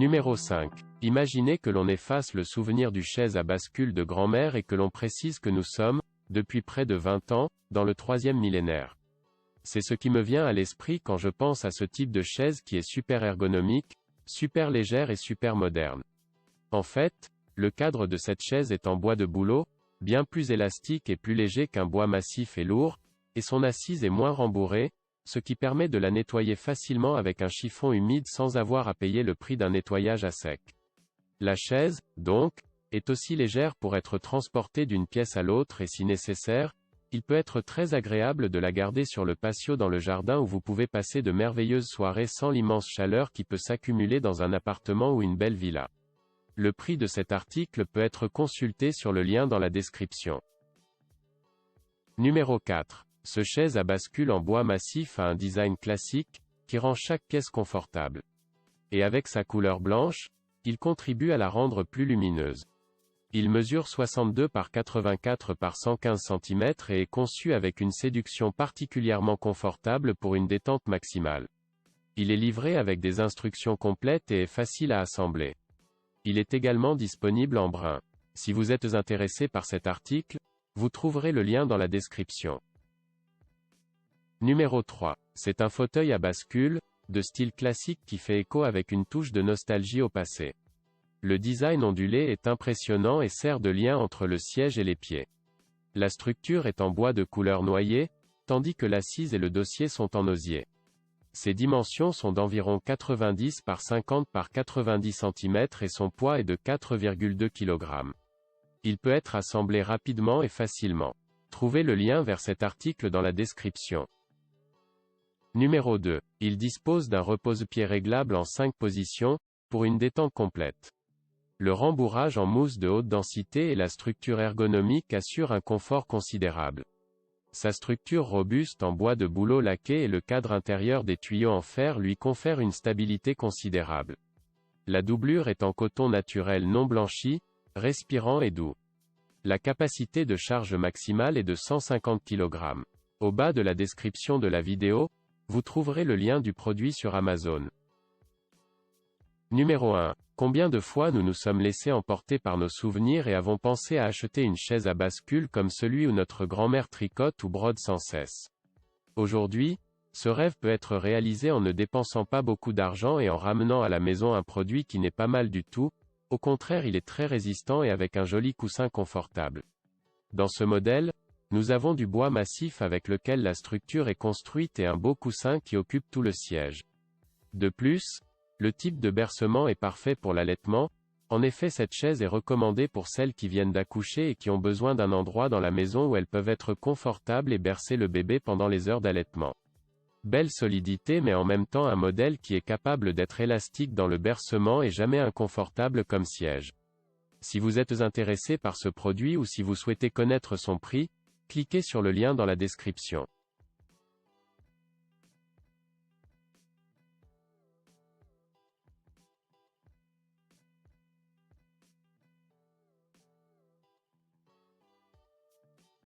Numéro 5. Imaginez que l'on efface le souvenir du chaise à bascule de grand-mère et que l'on précise que nous sommes, depuis près de 20 ans, dans le 3e millénaire. C'est ce qui me vient à l'esprit quand je pense à ce type de chaise qui est super ergonomique, super légère et super moderne. En fait, le cadre de cette chaise est en bois de bouleau, bien plus élastique et plus léger qu'un bois massif et lourd, et son assise est moins rembourrée, ce qui permet de la nettoyer facilement avec un chiffon humide sans avoir à payer le prix d'un nettoyage à sec. La chaise, donc, est aussi légère pour être transportée d'une pièce à l'autre et si nécessaire, il peut être très agréable de la garder sur le patio dans le jardin où vous pouvez passer de merveilleuses soirées sans l'immense chaleur qui peut s'accumuler dans un appartement ou une belle villa. Le prix de cet article peut être consulté sur le lien dans la description. Numéro 4. Ce chaise à bascule en bois massif a un design classique, qui rend chaque caisse confortable. Et avec sa couleur blanche, il contribue à la rendre plus lumineuse. Il mesure 62 par 84 par 115 cm et est conçu avec une séduction particulièrement confortable pour une détente maximale. Il est livré avec des instructions complètes et est facile à assembler. Il est également disponible en brun. Si vous êtes intéressé par cet article, vous trouverez le lien dans la description. Numéro 3. C'est un fauteuil à bascule, de style classique qui fait écho avec une touche de nostalgie au passé. Le design ondulé est impressionnant et sert de lien entre le siège et les pieds. La structure est en bois de couleur noyer, tandis que l'assise et le dossier sont en osier. Ses dimensions sont d'environ 90 par 50 par 90 cm et son poids est de 4,2 kg. Il peut être assemblé rapidement et facilement. Trouvez le lien vers cet article dans la description. Numéro 2. Il dispose d'un repose-pied réglable en 5 positions, pour une détente complète. Le rembourrage en mousse de haute densité et la structure ergonomique assurent un confort considérable. Sa structure robuste en bois de bouleau laqué et le cadre intérieur des tuyaux en fer lui confèrent une stabilité considérable. La doublure est en coton naturel non blanchi, respirant et doux. La capacité de charge maximale est de 150 kg. Au bas de la description de la vidéo, vous trouverez le lien du produit sur Amazon. Numéro 1. Combien de fois nous nous sommes laissés emporter par nos souvenirs et avons pensé à acheter une chaise à bascule comme celui où notre grand-mère tricote ou brode sans cesse. Aujourd'hui, ce rêve peut être réalisé en ne dépensant pas beaucoup d'argent et en ramenant à la maison un produit qui n'est pas mal du tout, au contraire il est très résistant et avec un joli coussin confortable. Dans ce modèle, nous avons du bois massif avec lequel la structure est construite et un beau coussin qui occupe tout le siège. De plus, le type de bercement est parfait pour l'allaitement, en effet cette chaise est recommandée pour celles qui viennent d'accoucher et qui ont besoin d'un endroit dans la maison où elles peuvent être confortables et bercer le bébé pendant les heures d'allaitement. Belle solidité mais en même temps un modèle qui est capable d'être élastique dans le bercement et jamais inconfortable comme siège. Si vous êtes intéressé par ce produit ou si vous souhaitez connaître son prix, cliquez sur le lien dans la description.